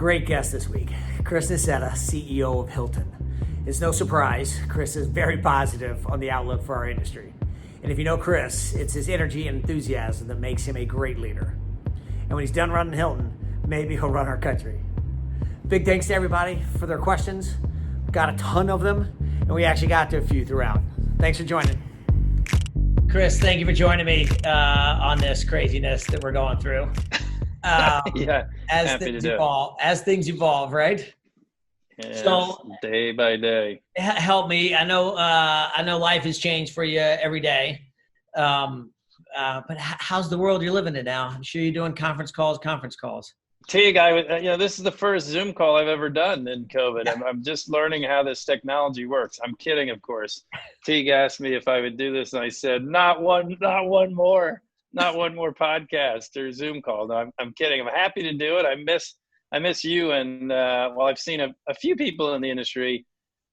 Great guest this week, Chris Nassetta, CEO of Hilton. It's no surprise, Chris is very positive on the outlook for our industry. And if you know Chris, it's his energy and enthusiasm that makes him a great leader. And when he's done running Hilton, maybe he'll run our country. Big thanks to everybody for their questions. Got a ton of them, and we actually got to a few throughout. Thanks for joining. Chris, thank you for joining me on this craziness that we're going through. Yeah, as things evolve, right? Yes, so day by day. Help me. I know life has changed for you every day. But how's the world you're living in now? I'm sure you're doing conference calls. Teague, this is the first Zoom call I've ever done in COVID. I'm just learning how this technology works. I'm kidding, of course. Teague asked me if I would do this, and I said, not one more podcast or Zoom call. No, I'm kidding. I'm happy to do it. I miss you, and I've seen a few people in the industry.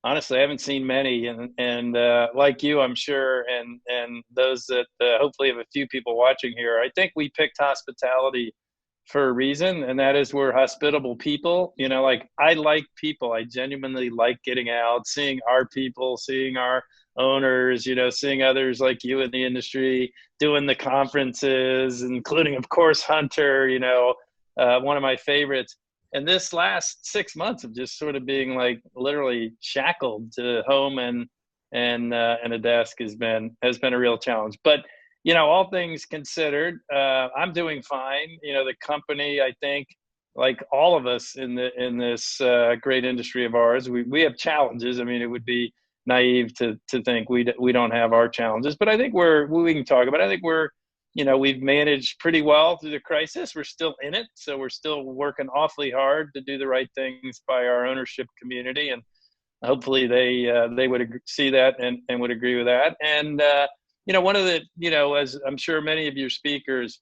Honestly, I haven't seen many, and like you, I'm sure, and those that hopefully have a few people watching here. I think we picked hospitality for a reason, and that is we're hospitable people. Like, I like people. I genuinely like getting out, seeing our people, seeing our owners, seeing others like you in the industry, doing the conferences, including, of course, Hunter, one of my favorites. And this last 6 months of just sort of being like literally shackled to home and a desk has been a real challenge. But all things considered, I'm doing fine. The company, I think, like all of us in this great industry of ours, we have challenges. I mean, it would be naive to think we don't have our challenges, but I think we can talk about it. I think we've managed pretty well through the crisis. We're still in it, so we're still working awfully hard to do the right things by our ownership community, and hopefully they would see that and would agree with that. And one of the, as I'm sure many of your speakers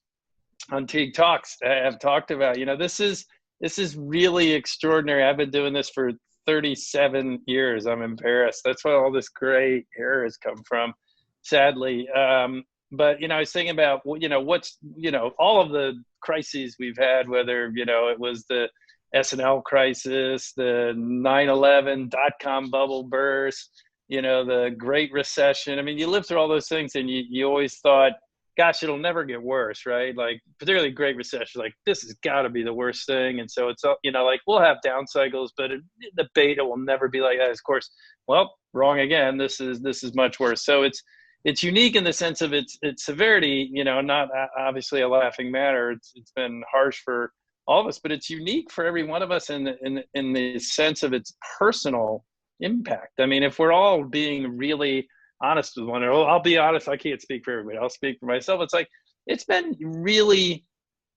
on Teague Talks have talked about, this is really extraordinary. I've been doing this for 37 years. I'm embarrassed. That's why all this gray hair has come from, sadly. But, I was thinking about, what's, all of the crises we've had, whether, it was the S&L crisis, the 9/11 dot-com bubble burst, the Great Recession. I mean, you lived through all those things, and you always thought, gosh, it'll never get worse, right? Like, particularly Great Recession, like, this has got to be the worst thing. And so it's, like, we'll have down cycles, but the beta will never be like that. Of course, well, wrong again. This is much worse. So it's unique in the sense of its severity, not obviously a laughing matter. It's been harsh for all of us, but it's unique for every one of us in the sense of its personal impact. I mean, if we're all being really honest with one another, I'll be honest, I can't speak for everybody, I'll speak for myself. It's like, it's been really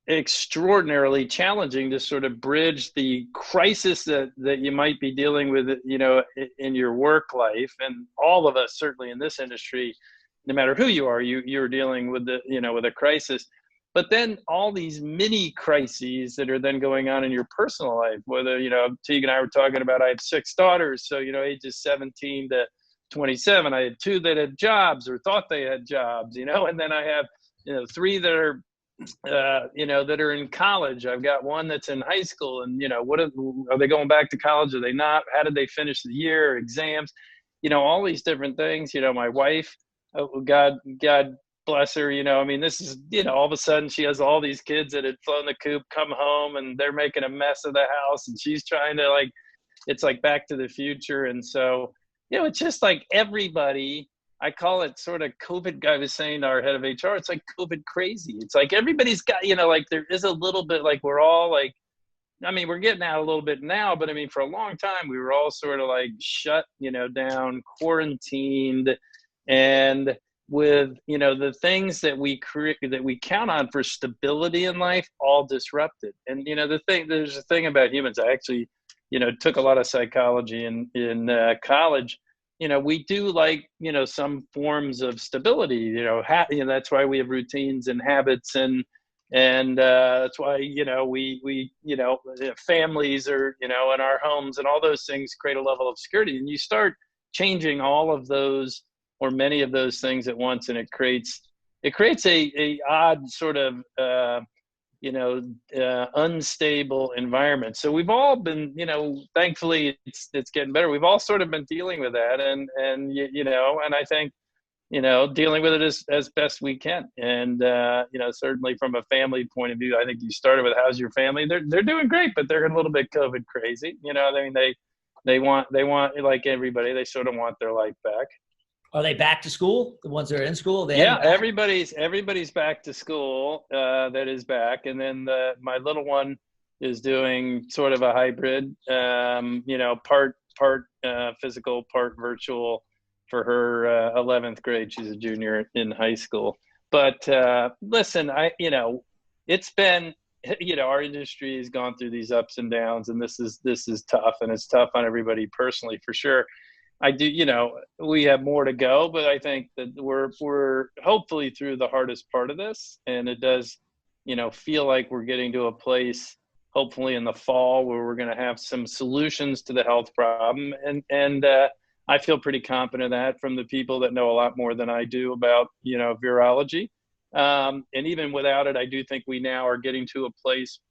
extraordinarily challenging to sort of bridge the crisis that you might be dealing with, in your work life. And all of us, certainly in this industry, no matter who you are, you're dealing with with a crisis. But then all these mini crises that are then going on in your personal life, whether, Teague and I were talking about, I have 6 daughters. So, ages 17 to 27, I had 2 that had jobs or thought they had jobs, and then I have, 3 that are, that are in college. I've got 1 that's in high school, and, are they going back to college? Are they not? How did they finish the year? Exams, all these different things. My wife, oh, God bless her, this is, all of a sudden she has all these kids that had flown the coop come home, and they're making a mess of the house, and she's trying to, it's like Back to the Future. And so, it's just like everybody, I call it sort of COVID. I was saying to our head of HR, it's like COVID crazy. It's like everybody's got, there is a little bit, like, we're all like, we're getting out a little bit now, but for a long time, we were all sort of like shut, down, quarantined, and with, the things that we count on for stability in life, all disrupted. And, there's a thing about humans. I actually, took a lot of psychology in college. We do like, some forms of stability, that's why we have routines and habits, and that's why, we families are, in our homes, and all those things create a level of security. And you start changing all of those, or many of those things at once, and it creates a odd sort of unstable environment. So we've all been, thankfully it's getting better. We've all sort of been dealing with that, and and I think dealing with it as best we can. And certainly from a family point of view, I think you started with how's your family? They're doing great, but they're a little bit COVID crazy. I mean they want like everybody, they sort of want their life back. Are they back to school? The ones that are in school? Everybody's back to school. That is back, and then my little one is doing sort of a hybrid. Part physical, part virtual for her 11th grade. She's a junior in high school. But listen, it's been, our industry has gone through these ups and downs, and this is tough, and it's tough on everybody personally for sure. I do, we have more to go, but I think that we're hopefully through the hardest part of this, and it does, feel like we're getting to a place, hopefully in the fall, where we're going to have some solutions to the health problem, and I feel pretty confident of that from the people that know a lot more than I do about, virology, and even without it, I do think we now are getting to a place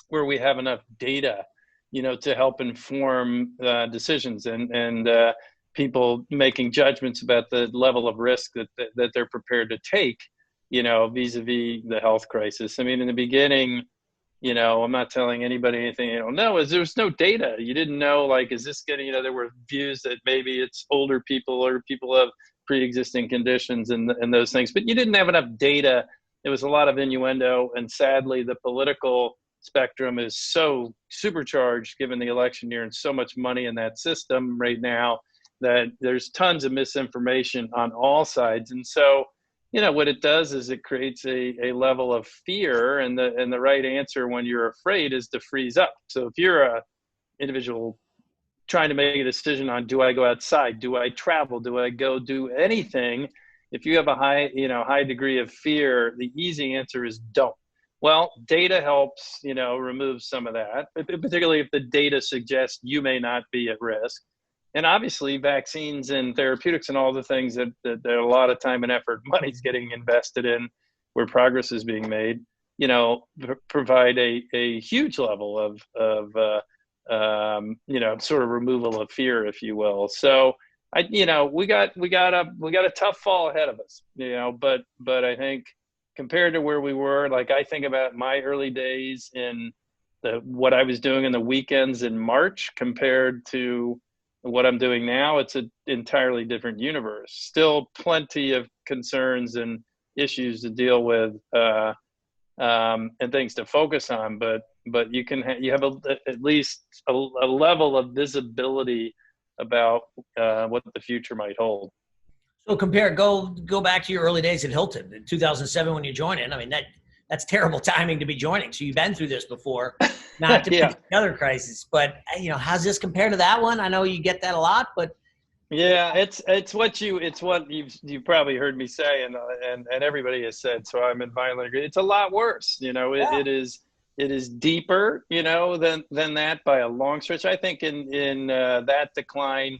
where we have enough data to help inform decisions and people making judgments about the level of risk that they're prepared to take, vis-a-vis the health crisis. I mean, in the beginning, I'm not telling anybody anything you don't know, there was no data. You didn't know, like, is this getting, there were views that maybe it's older people or people have pre-existing conditions and those things, but you didn't have enough data. There was a lot of innuendo, and sadly, the political spectrum is so supercharged given the election year and so much money in that system right now that there's tons of misinformation on all sides. And so, what it does is it creates a level of fear, and the right answer when you're afraid is to freeze up. So if you're a individual trying to make a decision on, do I go outside? Do I travel? Do I go do anything? If you have a high degree of fear, the easy answer is don't. Well, data helps, remove some of that, particularly if the data suggests you may not be at risk. And obviously vaccines and therapeutics and all the things that a lot of time and effort, money's getting invested in, where progress is being made, provide a huge level of sort of removal of fear, if you will. So we got a tough fall ahead of us, but I think, compared to where we were, like, I think about my early days in what I was doing in the weekends in March compared to what I'm doing now, it's an entirely different universe. Still plenty of concerns and issues to deal with, and things to focus on, but you have at least a level of visibility about what the future might hold. So go back to your early days at Hilton in 2007 when you joined in. I mean, that's terrible timing to be joining. So you've been through this before, not to mention another crisis. But how's this compared to that one? I know you get that a lot, but yeah, it's what you've probably heard me say, and everybody has said. So I'm in violent agreement. It's a lot worse. It is deeper, than that by a long stretch. I think in that decline,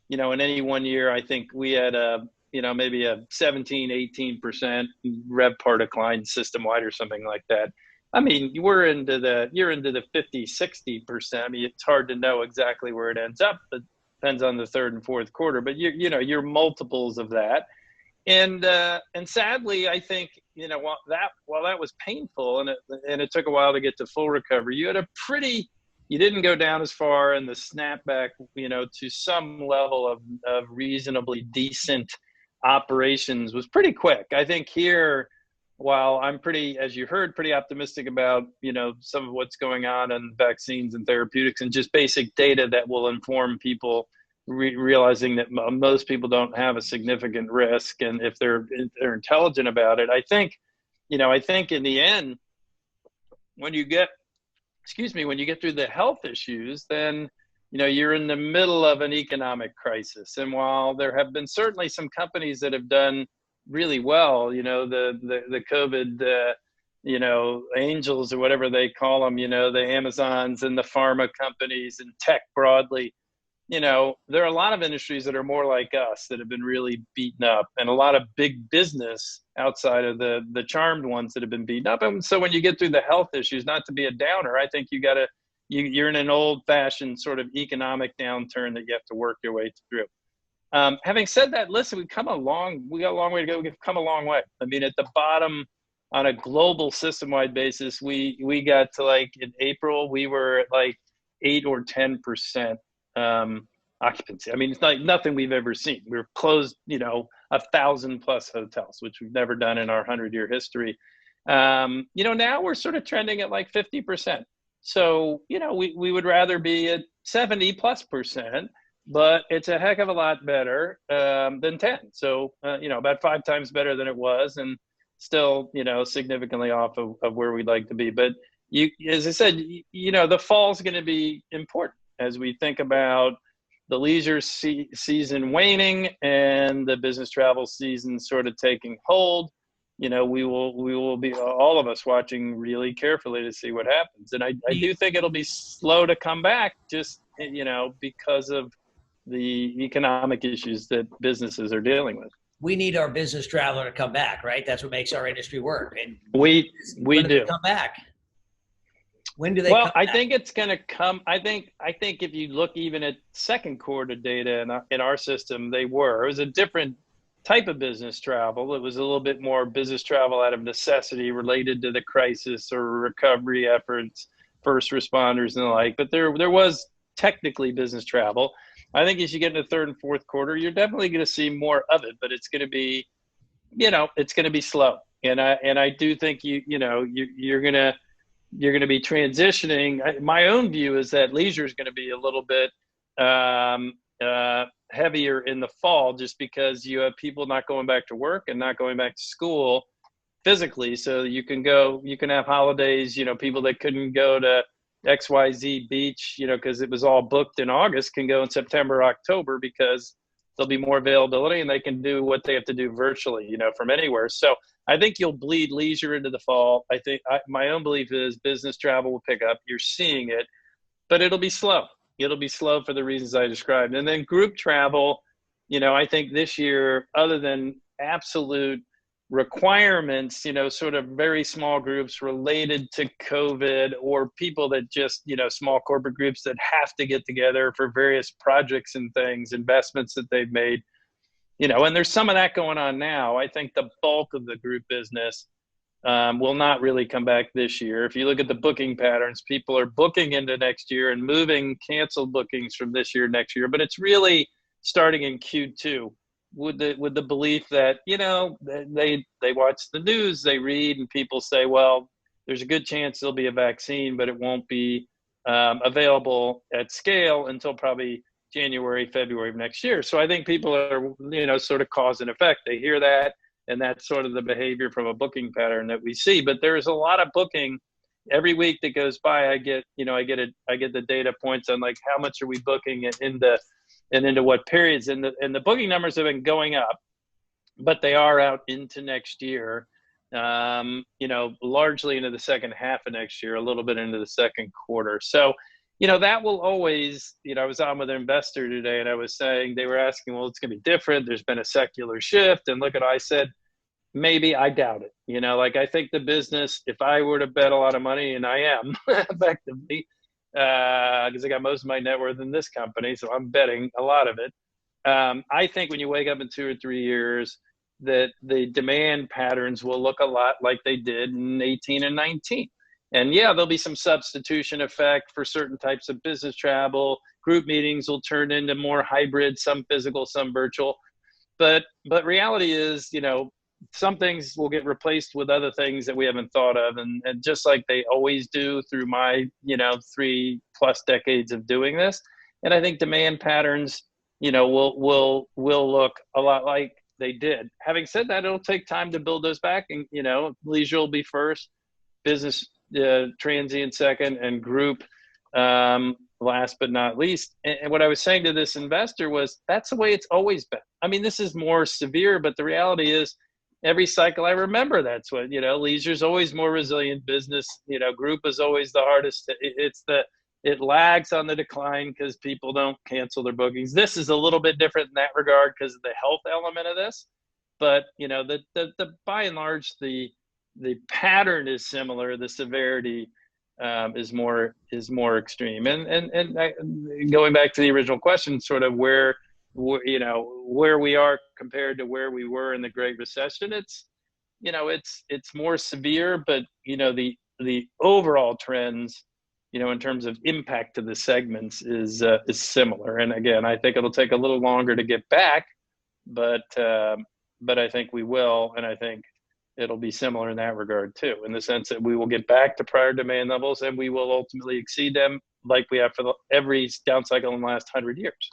in any one year, I think we had maybe a 17-18% RevPAR decline system-wide or something like that. I mean, you're into the 50-60%. I mean, it's hard to know exactly where it ends up. It depends on the third and fourth quarter, but you're multiples of that. And sadly, I think, while that was painful and it took a while to get to full recovery, you didn't go down as far, and the snapback, to some level of reasonably decent operations was pretty quick. I think here, while I'm as you heard, pretty optimistic about, some of what's going on in vaccines and therapeutics and just basic data that will inform people realizing that most people don't have a significant risk. And if they're intelligent about it, I think in the end, when you get through the health issues, then, you're in the middle of an economic crisis. And while there have been certainly some companies that have done really well, the COVID, angels or whatever they call them, the Amazons and the pharma companies and tech broadly, there are a lot of industries that are more like us that have been really beaten up, and a lot of big business outside of the charmed ones that have been beaten up. And so when you get through the health issues, not to be a downer, I think you're in an old fashioned sort of economic downturn that you have to work your way through. Having said that, listen, we got a long way to go. We've come a long way. I mean, at the bottom, on a global system-wide basis, we got to, like, in April, we were at like 8 or 10% occupancy. I mean, it's like nothing we've ever seen. We're closed, 1,000 plus hotels, which we've never done in our 100-year history. Now we're sort of trending at like 50%. So, we would rather be at 70 plus percent, but it's a heck of a lot better than 10. So, about 5 times better than it was, and still, significantly off of where we'd like to be. But as I said, the fall's going to be important as we think about the leisure season waning and the business travel season sort of taking hold. We will be, all of us, watching really carefully to see what happens. And I do think it'll be slow to come back, just, because of the economic issues that businesses are dealing with. We need our business traveler to come back, right? That's what makes our industry work. And we do come back. When do they come back? I think it's going to come. I think if you look even at second quarter data in our system, it was a different type of business travel. It was a little bit more business travel out of necessity related to the crisis or recovery efforts, first responders and the like. But there was technically business travel. I think as you get into third and fourth quarter, you're definitely going to see more of it, but it's going to be, it's going to be slow. And I do think you're going to be transitioning. My own view is that leisure is going to be a little bit heavier in the fall, just because you have people not going back to work and not going back to school physically. So you can have holidays, people that couldn't go to XYZ beach, because it was all booked in August, can go in September, October, because there'll be more availability and they can do what they have to do virtually, from anywhere. So I think you'll bleed leisure into the fall. I think my own belief is business travel will pick up. You're seeing it, but it'll be slow. It'll be slow for the reasons I described. And then group travel, I think this year, other than absolute requirements, sort of very small groups related to COVID, or people that just, small corporate groups that have to get together for various projects and things, investments that they've made, and there's some of that going on now. I think the bulk of the group business will not really come back this year. If you look at the booking patterns, people are booking into next year and moving canceled bookings from this year, next year, but it's really starting in Q2. With the belief that, they watch the news, they read, and people say, well, there's a good chance there'll be a vaccine, but it won't be available at scale until probably January, February of next year. So I think people are, sort of cause and effect. They hear that, and that's sort of the behavior from a booking pattern that we see. But there's a lot of booking every week that goes by. I get the data points on, like, how much are we booking into what periods, and the booking numbers have been going up, but they are out into next year, largely into the second half of next year, a little bit into the second quarter. So, that will always, I was on with an investor today, and I was saying, they were asking, well, it's going to be different. There's been a secular shift. And look at, I said, maybe. I doubt it. I think the business, if I were to bet a lot of money, and I am effectively, because I got most of my net worth in this company, so I'm betting a lot of it. I think when you wake up in 2 or 3 years, that the demand patterns will look a lot like they did in 18 and 19. And yeah, there'll be some substitution effect for certain types of business travel. Group meetings will turn into more hybrid, some physical, some virtual. But reality is, some things will get replaced with other things that we haven't thought of. And just like they always do through my, 3+ decades of doing this. And I think demand patterns, will look a lot like they did. Having said that, it'll take time to build those back. And, leisure will be first, business transient second, and group last but not least. And what I was saying to this investor was, that's the way it's always been. I mean, this is more severe, but the reality is, every cycle I remember, that's what, leisure is always more resilient. Business, group is always the hardest. It's it lags on the decline because people don't cancel their bookings. This is a little bit different in that regard because of the health element of this. But, the by and large, the pattern is similar. The severity is more extreme. And going back to the original question, sort of where we are compared to where we were in the Great Recession, it's more severe, but the overall trends, in terms of impact to the segments is similar. And again, I think it'll take a little longer to get back, but I think we will, and I think it'll be similar in that regard too, in the sense that we will get back to prior demand levels, and we will ultimately exceed them like we have for every down cycle in the last 100 years.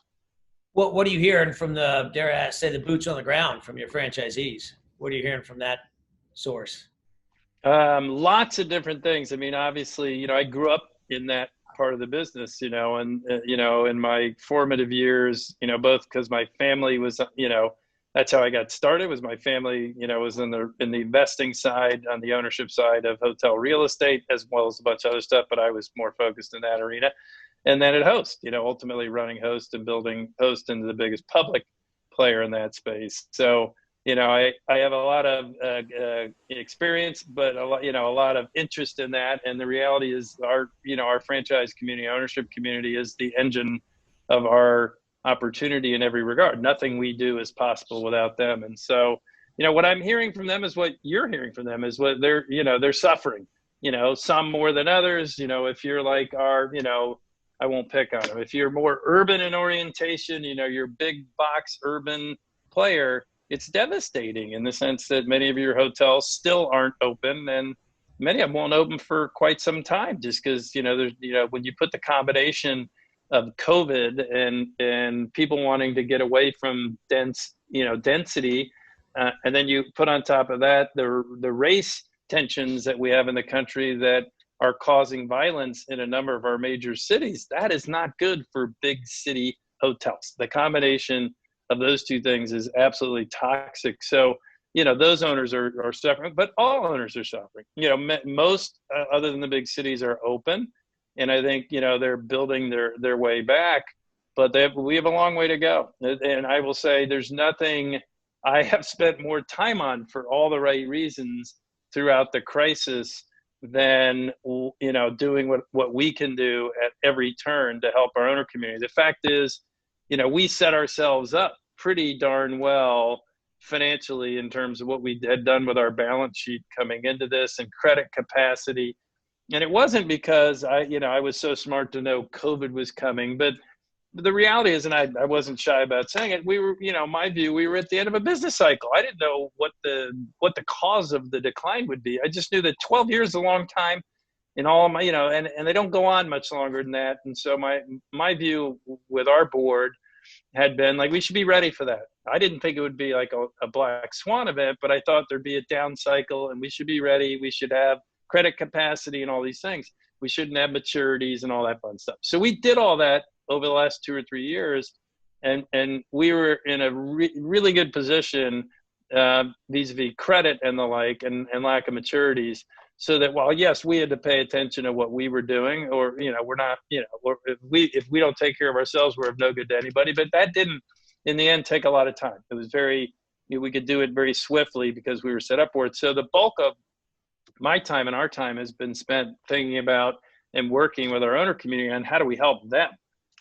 What are you hearing from dare I say, the boots on the ground from your franchisees? What are you hearing from that source? Lots of different things. I mean, obviously, I grew up in that part of the business, and, in my formative years, both because my family was, that's how I got started. Was my family, was in the investing side, on the ownership side of hotel real estate, as well as a bunch of other stuff. But I was more focused in that arena. And then at Host, ultimately running Host and building Host into the biggest public player in that space. So, I have a lot of experience, but a lot of interest in that. And the reality is our franchise community, ownership community, is the engine of our opportunity in every regard. Nothing we do is possible without them. And so, what I'm hearing from them is what you're hearing from them, is what they're suffering, some more than others. If you're like I won't pick on them. If you're more urban in orientation, you're big box urban player, it's devastating in the sense that many of your hotels still aren't open, and many of them won't open for quite some time, just because, there's, when you put the combination of COVID and people wanting to get away from density, and then you put on top of that the race tensions that we have in the country that are causing violence in a number of our major cities, that is not good for big city hotels. The combination of those two things is absolutely toxic. So, those owners are suffering, but all owners are suffering. Most other than the big cities are open, and I think, they're building their way back, but we have a long way to go. And I will say there's nothing I have spent more time on, for all the right reasons, throughout the crisis than, doing what we can do at every turn to help our owner community. The fact is, we set ourselves up pretty darn well financially in terms of what we had done with our balance sheet coming into this and credit capacity. And it wasn't because I was so smart to know COVID was coming, but the reality is, and I wasn't shy about saying it, we were, my view, we were at the end of a business cycle. I didn't know what the cause of the decline would be. I just knew that 12 years is a long time in all of my, and they don't go on much longer than that. And so my view with our board had been like, we should be ready for that. I didn't think it would be like a black swan event, but I thought there'd be a down cycle and we should be ready. We should have credit capacity and all these things. We shouldn't have maturities and all that fun stuff. So we did all that over the last 2 or 3 years. And we were in a really good position vis-a-vis credit and the like, and lack of maturities. So that while, yes, we had to pay attention to what we were doing, or, we're not, if we don't take care of ourselves, we're of no good to anybody. But that didn't, in the end, take a lot of time. It was we could do it very swiftly because we were set up for it. So the bulk of my time and our time has been spent thinking about and working with our owner community on how do we help them.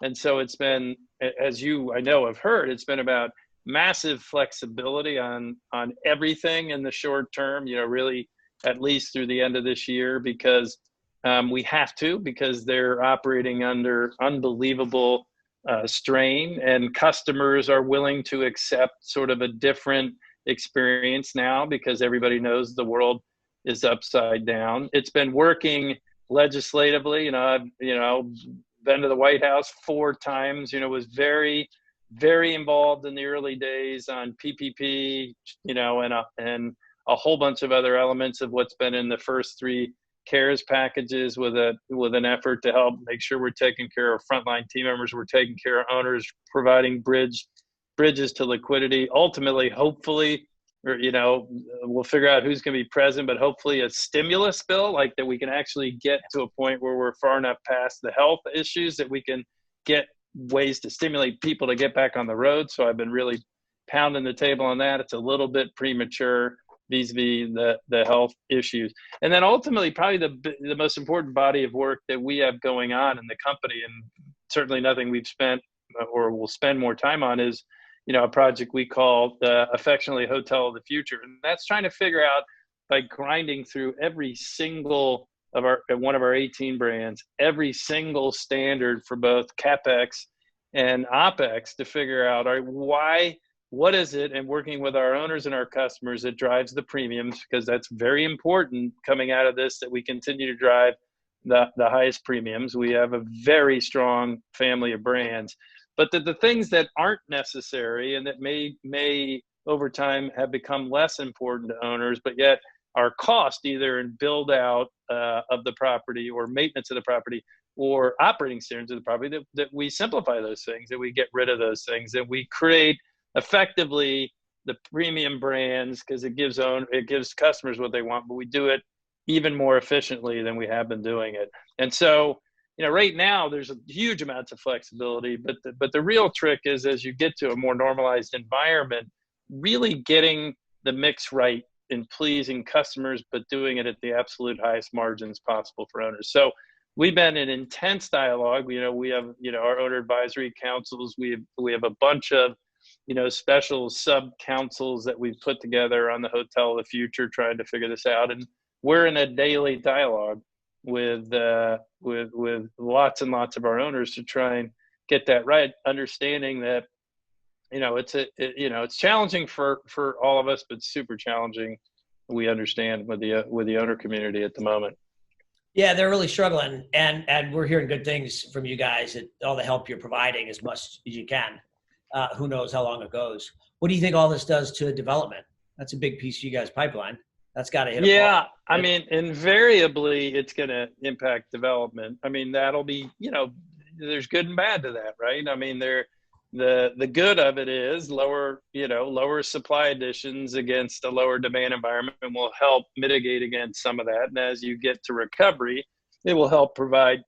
And so it's been, as I know have heard, it's been about massive flexibility on everything in the short term, really at least through the end of this year, because we have to, because they're operating under unbelievable strain, and customers are willing to accept sort of a different experience now because everybody knows the world is upside down. It's been working legislatively. I've been to the White House 4 times, was very, very involved in the early days on PPP, and a whole bunch of other elements of what's been in the first 3 CARES packages, with an effort to help make sure we're taking care of frontline team members, we're taking care of owners, providing bridges to liquidity. Ultimately, hopefully, or, we'll figure out who's going to be present, but hopefully a stimulus bill, like that we can actually get to a point where we're far enough past the health issues that we can get ways to stimulate people to get back on the road. So I've been really pounding the table on that. It's a little bit premature vis-a-vis the health issues. And then ultimately, probably the most important body of work that we have going on in the company, and certainly nothing we've spent or will spend more time on, is a project we call affectionately Hotel of the Future. And that's trying to figure out, by grinding through every single of one of our 18 brands, every single standard for both CapEx and OpEx, to figure out, all right, what is it, and working with our owners and our customers, that drives the premiums, because that's very important coming out of this, that we continue to drive the highest premiums. We have a very strong family of brands, but the things that aren't necessary and that may over time have become less important to owners, but yet our cost, either in build out of the property or maintenance of the property or operating standards of the property, that we simplify those things, that we get rid of those things, that we create effectively the premium brands, because it gives customers what they want, but we do it even more efficiently than we have been doing it. And so, right now there's a huge amounts of flexibility, but the real trick is, as you get to a more normalized environment, really getting the mix right in pleasing customers, but doing it at the absolute highest margins possible for owners. So we've been in intense dialogue. We have, our owner advisory councils. We have a bunch of, special sub councils that we've put together on the Hotel of the Future, trying to figure this out. And we're in a daily dialogue with lots and lots of our owners to try and get that right, understanding that, it's challenging for all of us, but super challenging, we understand, with the owner community at the moment. Yeah, they're really struggling, and we're hearing good things from you guys, and all the help you're providing as much as you can. Who knows how long it goes? What do you think all this does to development? That's a big piece of you guys' pipeline. That's got to hit. Yeah, I mean, invariably, it's going to impact development. I mean, that'll be, there's good and bad to that, right? I mean, the good of it is lower supply additions against a lower demand environment will help mitigate against some of that. And as you get to recovery, it will help provide,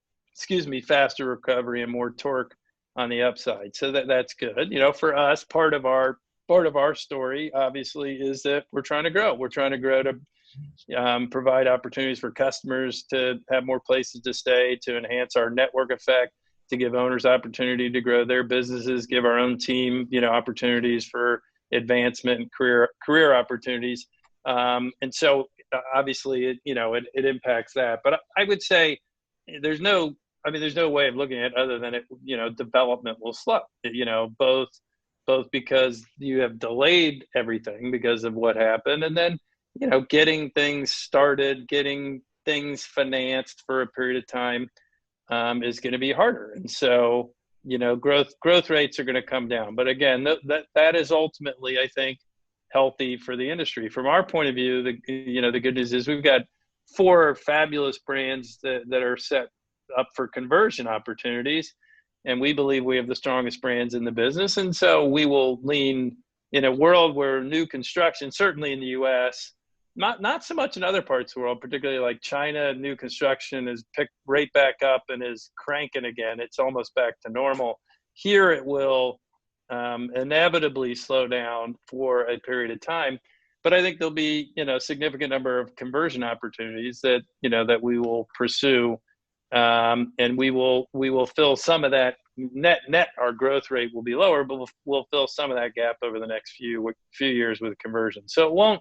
faster recovery and more torque on the upside. So that's good. For us, part of our story, obviously, is that we're trying to grow. We're trying to grow to provide opportunities for customers to have more places to stay, to enhance our network effect, to give owners opportunity to grow their businesses, give our own team, opportunities for advancement and career opportunities. And so obviously, it impacts that. But I would say there's no way of looking at it other than development will slow, both because you have delayed everything because of what happened. And then, getting things started, getting things financed for a period of time is going to be harder. And so, growth rates are going to come down. But again, that is ultimately, I think, healthy for the industry. From our point of view, the good news is we've got 4 fabulous brands that are set up for conversion opportunities. And we believe we have the strongest brands in the business. And so we will lean, in a world where new construction, certainly in the US, not so much in other parts of the world, particularly like China, new construction is picked right back up and is cranking again. It's almost back to normal. Here it will inevitably slow down for a period of time. But I think there'll be, a significant number of conversion opportunities that we will pursue. And we will fill some of that net. Our growth rate will be lower, but we'll fill some of that gap over the next few years with conversion. So it won't.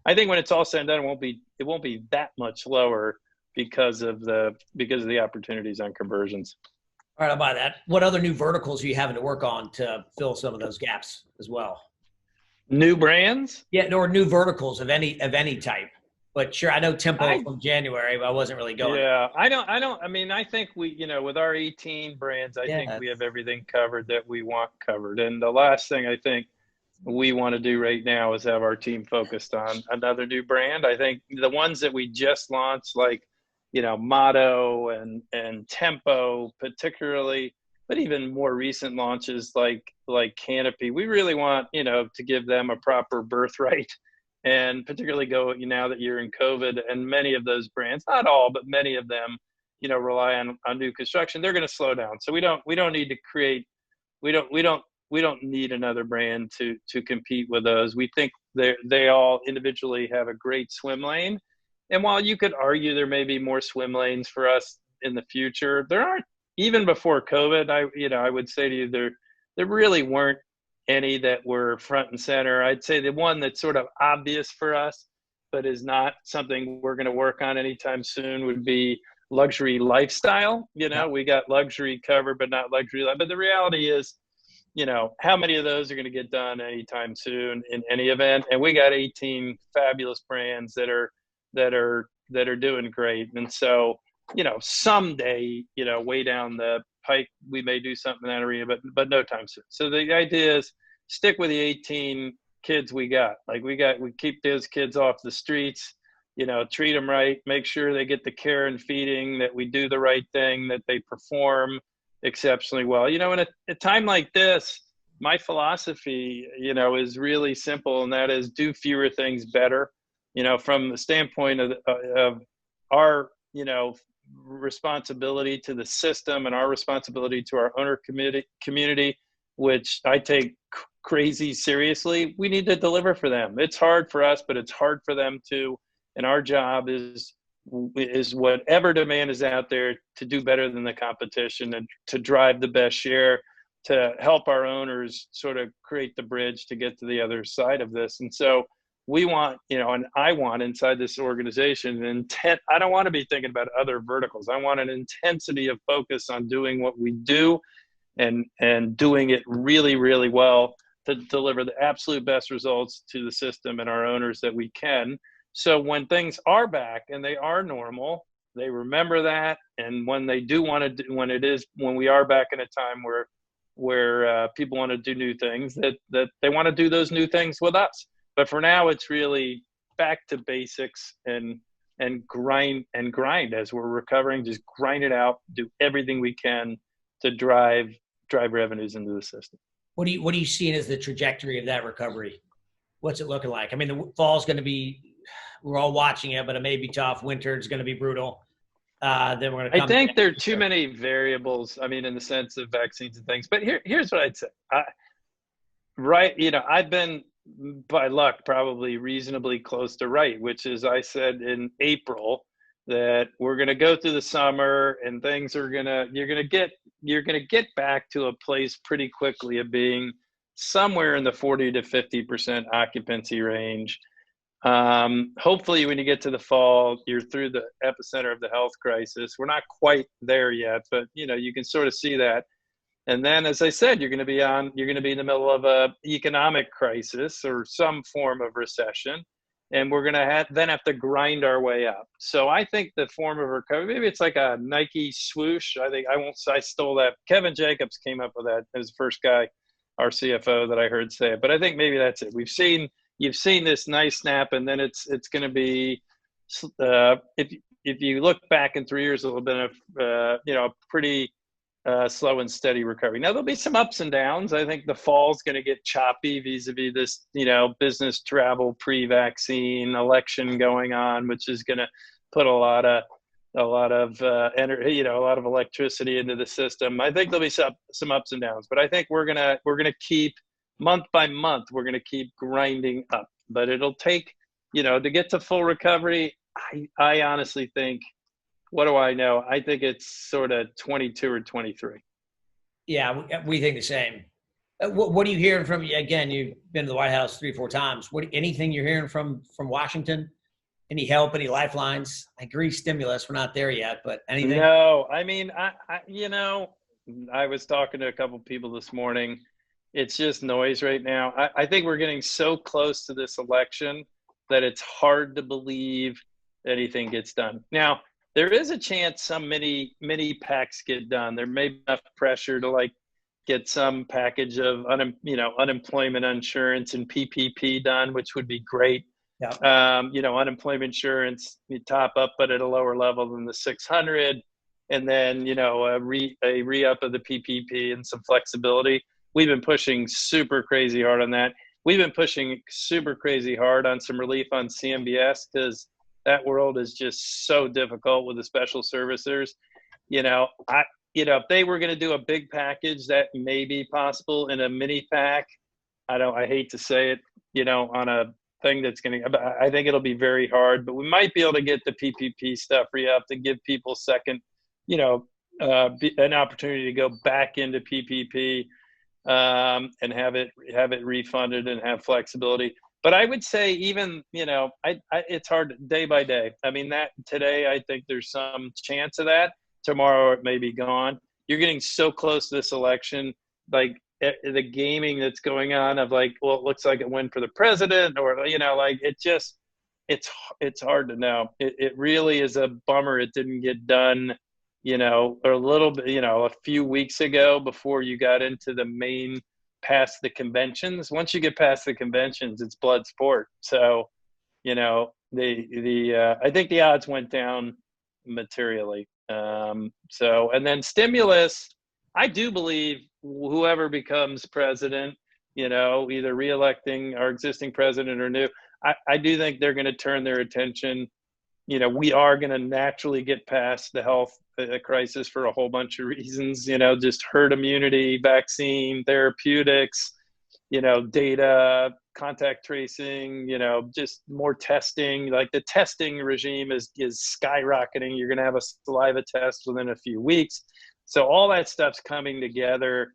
I think when it's all said and done, it won't be that much lower because of the opportunities on conversions. All right, I'll buy that. What other new verticals are you having to work on to fill some of those gaps as well? New brands? Yeah, or new verticals of any type. But sure, I know Tempo from January, but I wasn't really going. Yeah, I don't. I mean, I think we, with our 18 brands, I think we have everything covered that we want covered. And the last thing I think we want to do right now is have our team focused on another new brand. I think the ones that we just launched, like, Motto and Tempo particularly, but even more recent launches like Canopy, we really want, to give them a proper birthright and particularly now that you're in COVID, and many of those brands, not all, but many of them, rely on new construction. They're going to slow down. So we don't need to create, we don't need another brand to compete with those. We think they all individually have a great swim lane. And while you could argue there may be more swim lanes for us in the future, there aren't. Even before COVID, I would say to you, there really weren't any that were front and center. I'd say the one that's sort of obvious for us, but is not something we're going to work on anytime soon, would be luxury lifestyle. We got luxury covered, but not luxury. But the reality is, how many of those are going to get done anytime soon in any event? And we got 18 fabulous brands that are doing great. And so, someday, way down the pike, we may do something in that arena, but no time soon. So the idea is stick with the 18 kids we got. Like we keep those kids off the streets, treat them right, make sure they get the care and feeding, that we do the right thing, that they perform exceptionally well. In a time like this, my philosophy, is really simple, and that is do fewer things better. From the standpoint of our, responsibility to the system and our responsibility to our owner community, which I take crazy seriously, we need to deliver for them. It's hard for us, but it's hard for them too. And our job is whatever demand is out there to do better than the competition and to drive the best share, to help our owners sort of create the bridge to get to the other side of this. And so we want, and I want inside this organization an intent. I don't want to be thinking about other verticals. I want an intensity of focus on doing what we do and doing it really, really well to deliver the absolute best results to the system and our owners that we can. So when things are back and they are normal, they remember that. And when they do want to do, when we are back in a time where people want to do new things, that they want to do those new things with us. But for now, it's really back to basics and grind as we're recovering. Just grind it out, do everything we can to drive revenues into the system. What are you seeing as the trajectory of that recovery? What's it looking like? I mean, the fall's going to be, we're all watching it, but it may be tough. Winter is going to be brutal. Then we're going to. I think there are too many variables. I mean, in the sense of vaccines and things. But here's what I'd say. I've been, by luck, probably reasonably close to right, which is I said in April that we're going to go through the summer and things you're going to get back to a place pretty quickly of being somewhere in the 40 to 50% occupancy range. Hopefully when you get to the fall, you're through the epicenter of the health crisis. We're not quite there yet, but you can sort of see that. And then, as I said, you're going to be in the middle of a economic crisis or some form of recession, and we're going to then have to grind our way up. So I think the form of recovery, maybe it's like a Nike swoosh. I stole that. Kevin Jacobs came up with that as the first guy, our CFO, that I heard say it. But I think maybe that's it. You've seen this nice snap, and then it's going to be, if you look back in 3 years, a little bit of a pretty slow and steady recovery. Now there'll be some ups and downs. I think the fall's going to get choppy vis-a-vis this, business travel, pre-vaccine, election going on, which is going to put a lot of energy, a lot of electricity into the system. I think there'll be some ups and downs, but I think we're gonna keep month by month. We're gonna keep grinding up, but it'll take, to get to full recovery. I honestly think. What do I know? I think it's sort of 22 or 23. Yeah, we think the same. What are you hearing from, again, you've been to the White House 3-4 times. Anything you're hearing from Washington? Any help, any lifelines? I agree, stimulus, we're not there yet, but anything? No, I mean, I was talking to a couple people this morning. It's just noise right now. I think we're getting so close to this election that it's hard to believe anything gets done. Now, there is a chance some mini packs get done. There may be enough pressure to get some package of unemployment insurance and PPP done, which would be great. Yeah. Unemployment insurance, you top up, but at a lower level than the 600, and then a re-up of the PPP and some flexibility. We've been pushing super crazy hard on that. we've been pushing super crazy hard on some relief on CMBS because that world is just so difficult with the special servicers. If they were going to do a big package, that may be possible. In a mini pack, I hate to say it, on a thing that's going to, I think it'll be very hard, but we might be able to get the PPP stuff re-up to give people second, an opportunity to go back into PPP, and have it refunded and have flexibility. But I would say even, it's hard day by day. I mean, that today, I think there's some chance of that. Tomorrow it may be gone. You're getting so close to this election, like the gaming that's going on of like, well, it looks like a win for the president, or, it's hard to know. It really is a bummer it didn't get done, or a little bit, a few weeks ago before you got into the main past the conventions. Once you get past the conventions, it's blood sport. So, I think the odds went down materially. And then stimulus, I do believe whoever becomes president, either reelecting our existing president or new, I do think they're going to turn their attention. We are going to naturally get past the health crisis for a whole bunch of reasons, just herd immunity, vaccine, therapeutics, data, contact tracing, just more testing. Like the testing regime is skyrocketing. You're going to have a saliva test within a few weeks. So all that stuff's coming together.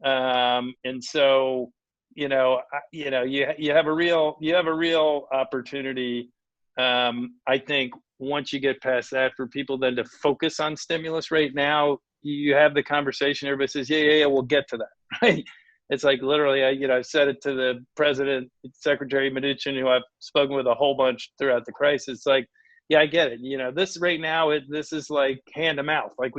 And so, you have a real opportunity. I think once you get past that, for people then to focus on stimulus. Right now, you have the conversation, everybody says, yeah, we'll get to that, right? It's like literally, I've said it to the president, Secretary Mnuchin, who I've spoken with a whole bunch throughout the crisis. It's like, yeah, I get it. This right now, this is like hand to mouth. Like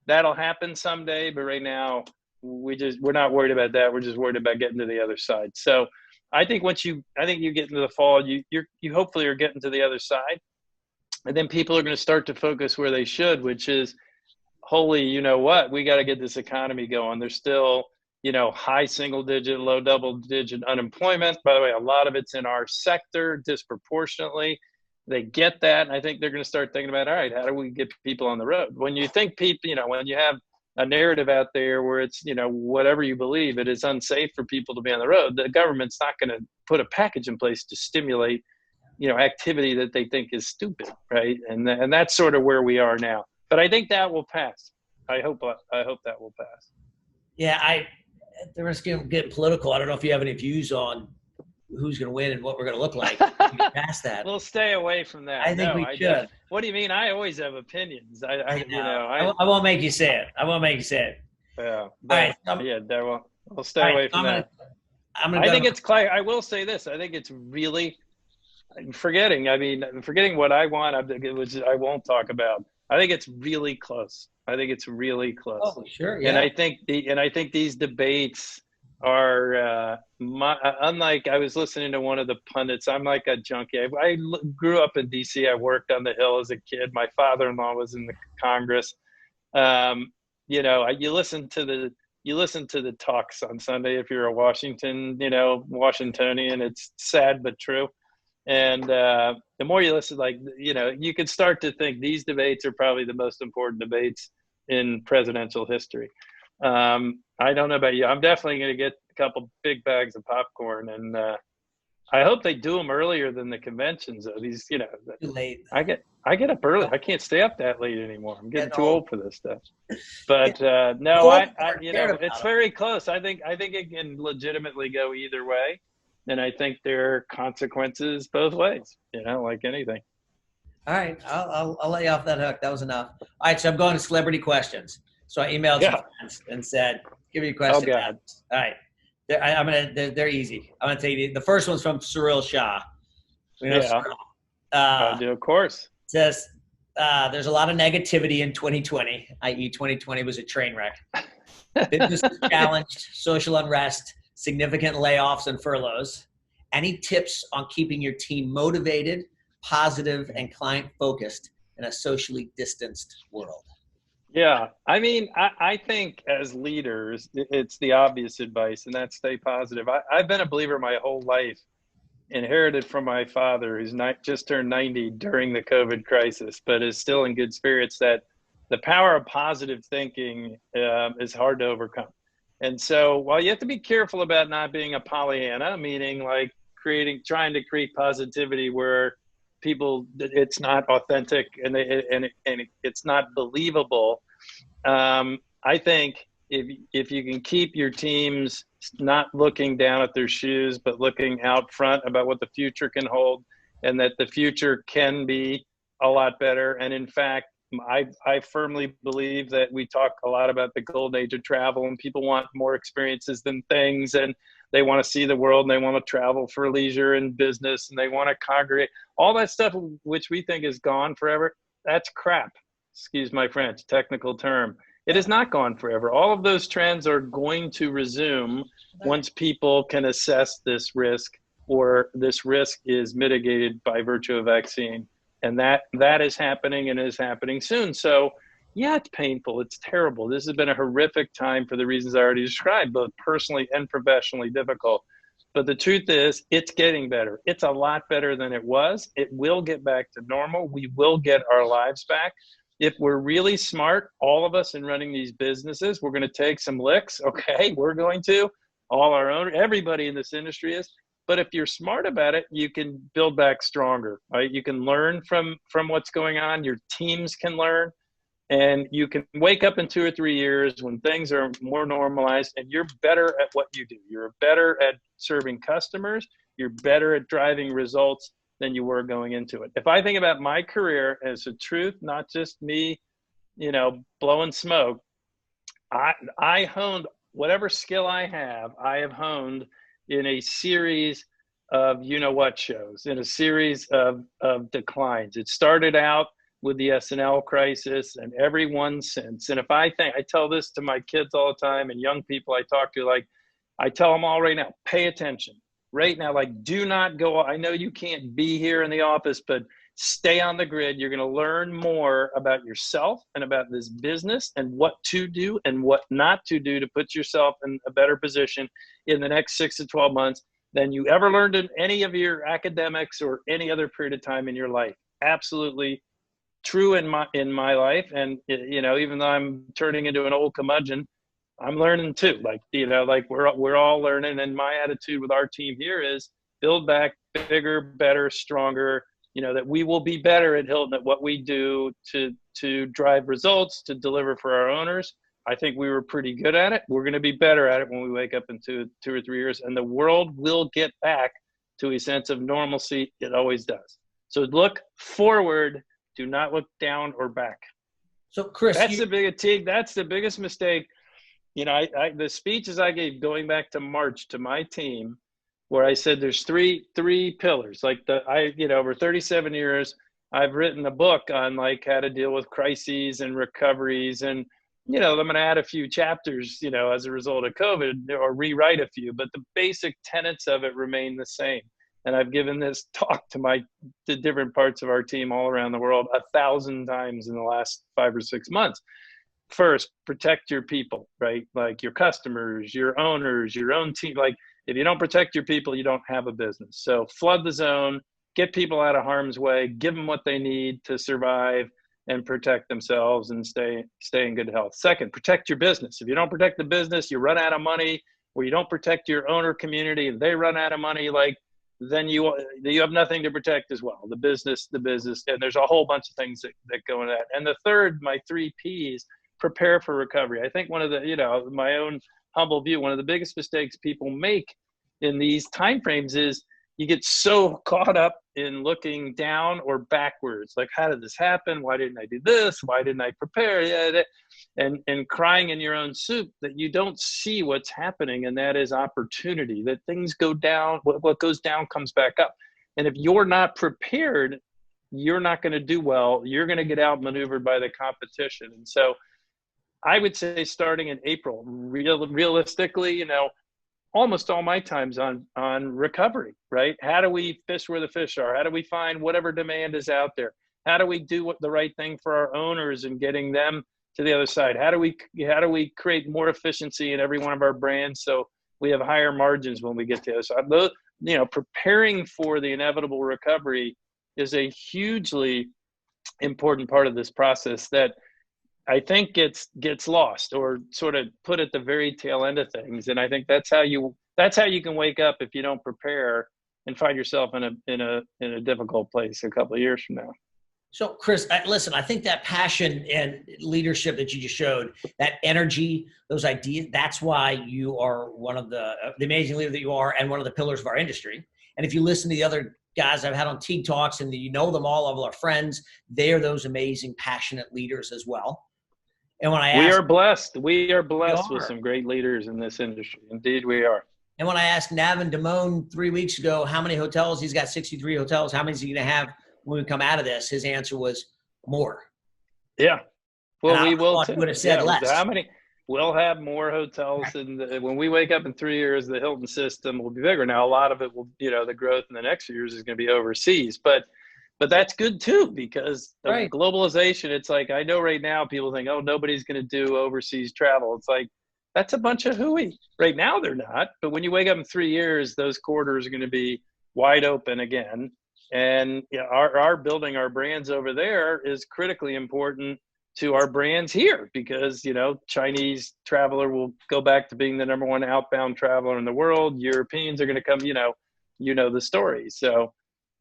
that'll happen someday, but right now we're not worried about that. We're just worried about getting to the other side. So I think you get into the fall, you hopefully are getting to the other side, and then people are going to start to focus where they should, which is, holy, we got to get this economy going. There's still, high single digit, low double digit unemployment. By the way, a lot of it's in our sector disproportionately. They get that. And I think they're going to start thinking about, all right, how do we get people on the road? When you think people, when you have a narrative out there where it's, whatever you believe, it is unsafe for people to be on the road, the government's not going to put a package in place to stimulate, activity that they think is stupid, right? And that's sort of where we are now. But I think that will pass. I hope that will pass. Yeah, they're just getting political. I don't know if you have any views on who's going to win and what we're going to look like past that. We'll stay away from that. I think we should. What do you mean? I always have opinions. I won't make you say it. Yeah. But, all right. We'll stay away from that. I will say this. I think it's really forgetting what I want. I won't talk about. I think it's really close. Oh, sure. Yeah. And I think these debates are unlike, I was listening to one of the pundits. I'm like a junkie. I grew up in DC. I worked on the Hill as a kid. My father-in-law was in the Congress. You listen to the talks on Sunday if you're a Washingtonian. It's sad but true. And the more you listen, you could start to think these debates are probably the most important debates in presidential history. I don't know about you. I'm definitely going to get a couple big bags of popcorn, and I hope they do them earlier than the conventions. Though these, Too late. I get up early. I can't stay up that late anymore. I'm getting too old for this stuff. But no, it's very close. I think it can legitimately go either way. And I think there are consequences both ways, like anything. All right. I'll let you off that hook. That was enough. All right. So I'm going to celebrity questions. So I emailed some friends and said, give me a question. Oh, God. All right. They're easy. I'm going to tell you. The first one's from Cyril Shah. Cyril. I do, of course. Says, there's a lot of negativity in 2020, i.e. 2020 was a train wreck. Business is challenged, social unrest, significant layoffs and furloughs. Any tips on keeping your team motivated, positive, and client-focused in a socially distanced world? Yeah. I mean, I think as leaders, it's the obvious advice, and that's stay positive. I've been a believer my whole life, inherited from my father, who's not just turned 90 during the COVID crisis, but is still in good spirits, that the power of positive thinking is hard to overcome. And so while you have to be careful about not being a Pollyanna, meaning like trying to create positivity where people, it's not authentic and it's not believable. I think if you can keep your teams not looking down at their shoes, but looking out front about what the future can hold, and that the future can be a lot better. And in fact, I firmly believe that we talk a lot about the golden age of travel, and people want more experiences than things, and they want to see the world, and they want to travel for leisure and business, and they want to congregate. All that stuff, which we think is gone forever, that's crap. Excuse my French, technical term. It is not gone forever. All of those trends are going to resume once people can assess this risk, or this risk is mitigated by virtue of vaccine. And that is happening and is happening soon. So yeah, it's painful. It's terrible. This has been a horrific time for the reasons I already described, both personally and professionally difficult. But the truth is, it's getting better. It's a lot better than it was. It will get back to normal. We will get our lives back. If we're really smart, all of us in running these businesses, we're going to take some licks. Okay, we're going to. All our own, everybody in this industry is. But if you're smart about it, you can build back stronger, right? You can learn from what's going on. Your teams can learn, and you can wake up in 2 or 3 years when things are more normalized, and you're better at what you do. You're better at serving customers. You're better at driving results than you were going into it. If I think about my career as a truth, not just me, blowing smoke, I honed whatever skill I have honed in a series of what shows, in a series of declines. It started out with the SNL crisis, and everyone since. And if I tell this to my kids all the time, and young people I talk to, like, I tell them all right now, pay attention right now. Like, do not go. I know you can't be here in the office, but stay on the grid. You're going to learn more about yourself and about this business, and what to do and what not to do to put yourself in a better position in the next 6 to 12 months than you ever learned in any of your academics or any other period of time in your life. Absolutely true in my life. And even though I'm turning into an old curmudgeon, I'm learning too. Like, like we're all learning. And my attitude with our team here is build back bigger, better, stronger. That we will be better at Hilton at what we do to drive results, to deliver for our owners. I think we were pretty good at it. We're going to be better at it when we wake up in 2 or 3 years, and the world will get back to a sense of normalcy. It always does. So look forward. Do not look down or back. So, Chris, that's the biggest mistake. The speeches I gave going back to March to my team, where I said there's three pillars. Like over 37 years, I've written a book on like how to deal with crises and recoveries, and I'm going to add a few chapters, as a result of COVID, or rewrite a few, but the basic tenets of it remain the same. And I've given this talk to different parts of our team all around the world 1,000 times in the last 5 or 6 months. First, protect your people, right? Like your customers, your owners, your own team. Like, if you don't protect your people, you don't have a business. So flood the zone, get people out of harm's way, give them what they need to survive and protect themselves and stay in good health. Second, protect your business. If you don't protect the business, you run out of money, or you don't protect your owner community and they run out of money, like, then you have nothing to protect as well. The business, and there's a whole bunch of things that go into that. And the third, my 3 Ps, prepare for recovery. I think one of the, my own humble view, one of the biggest mistakes people make in these timeframes is you get so caught up in looking down or backwards. Like, how did this happen? Why didn't I do this? Why didn't I prepare? And crying in your own soup that you don't see what's happening. And that is opportunity, that things go down. What goes down comes back up. And if you're not prepared, you're not going to do well. You're going to get outmaneuvered by the competition. And so I would say starting in April, realistically, almost all my time's on recovery, right? How do we fish where the fish are? How do we find whatever demand is out there? How do we do the right thing for our owners and getting them to the other side. How do we create more efficiency in every one of our brands so we have higher margins when we get to the other side? Preparing for the inevitable recovery is a hugely important part of this process that I think gets lost or sort of put at the very tail end of things. And I think that's how you can wake up if you don't prepare and find yourself in a difficult place a couple of years from now. So, Chris, listen, I think that passion and leadership that you just showed, that energy, those ideas, that's why you are one of the amazing leader that you are and one of the pillars of our industry. And if you listen to the other guys I've had on Teague Talks and you know them all our friends, they are those amazing, passionate leaders as well. And when we are blessed with some great leaders in this industry. Indeed, we are. And when I asked Navin Damone 3 weeks ago how many hotels, he's got 63 hotels, how many is he going to have when we come out of this? His answer was more. Yeah. Well, we will. Would have said less. How many? We'll have more hotels, and when we wake up in 3 years, the Hilton system will be bigger. Now, a lot of it will, the growth in the next few years is going to be overseas, but that's good too, because of globalization. It's like, I know right now people think, oh, nobody's going to do overseas travel. It's like, that's a bunch of hooey. Right now they're not, but when you wake up in 3 years, those corridors are going to be wide open again. And our building our brands over there is critically important to our brands here, because Chinese traveler will go back to being the number one outbound traveler in the world. Europeans are going to come, the story. So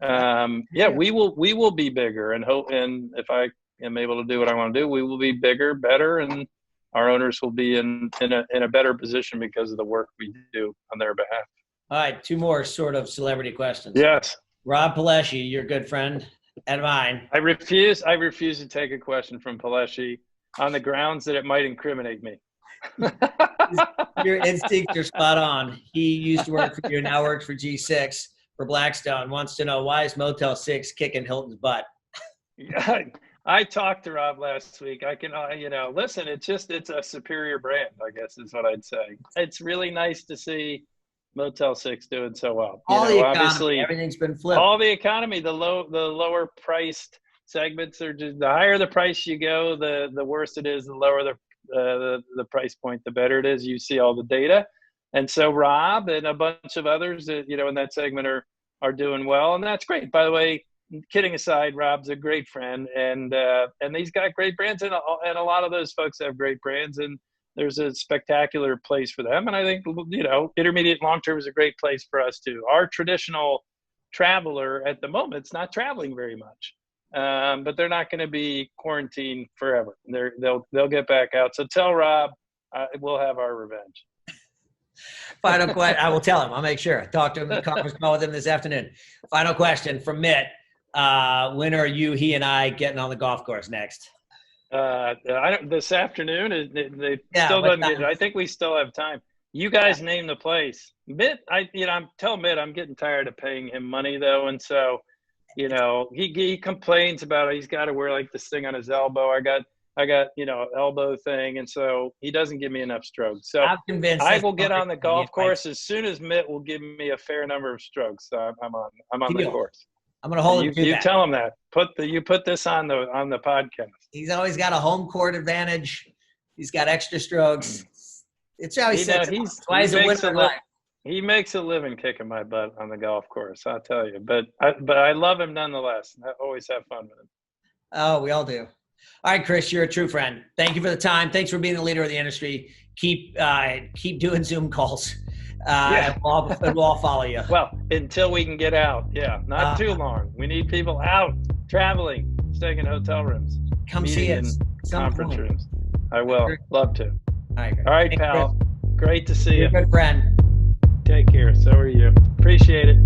we will be bigger, and if I am able to do what I want to do, we will be bigger, better, and our owners will be in a better position because of the work we do on their behalf. All right, 2 more sort of celebrity questions. Yes. Rob Paleschi, your good friend and mine. I refuse to take a question from Paleschi on the grounds that it might incriminate me. Your instincts are spot on. He used to work for you, now works for G6 for Blackstone. Wants to know, why is Motel 6 kicking Hilton's butt? I talked to Rob last week. I can, listen, it's a superior brand, I guess is what I'd say. It's really nice to see Motel 6 doing so well. The economy, obviously, everything's been flipped. All the economy, the lower priced segments are just, the higher the price you go, the worse it is. The lower the price point, the better it is. You see all the data, and so Rob and a bunch of others that in that segment are doing well, and that's great. By the way, kidding aside, Rob's a great friend, and he's got great brands, and a lot of those folks have great brands, and there's a spectacular place for them. And I think, intermediate long-term is a great place for us too. Our traditional traveler at the moment is not traveling very much, but they're not going to be quarantined forever. They'll get back out. So tell Rob, we'll have our revenge. Final question. I will tell him. I'll make sure. Talk to him, conference call with him this afternoon. Final question from Mitt. When are he and I getting on the golf course next? This afternoon. Still doesn't get it. I think we still have time. You guys name the place. Mitt, I'm telling Mitt, I'm getting tired of paying him money though, and so he complains about it. He's got to wear like this thing on his elbow. I got elbow thing, and so he doesn't give me enough strokes. So I will get on the golf course as soon as Mitt will give me a fair number of strokes. So I'm on the course. I'm going to hold him to that. You tell him that. You put this on the podcast. He's always got a home court advantage. He's got extra strokes. It's how he says he makes a living kicking my butt on the golf course, I'll tell you. But I love him nonetheless. I always have fun with him. Oh, we all do. All right, Chris, you're a true friend. Thank you for the time. Thanks for being the leader of the industry. Keep doing Zoom calls. And we'll all follow you. Well, until we can get out. Yeah, not too long. We need people out, traveling, staying in hotel rooms. Come see us. Conference rooms. I will. Love to. All right, pal. Chris. Great to see you. You're a good friend. Take care. So are you. Appreciate it.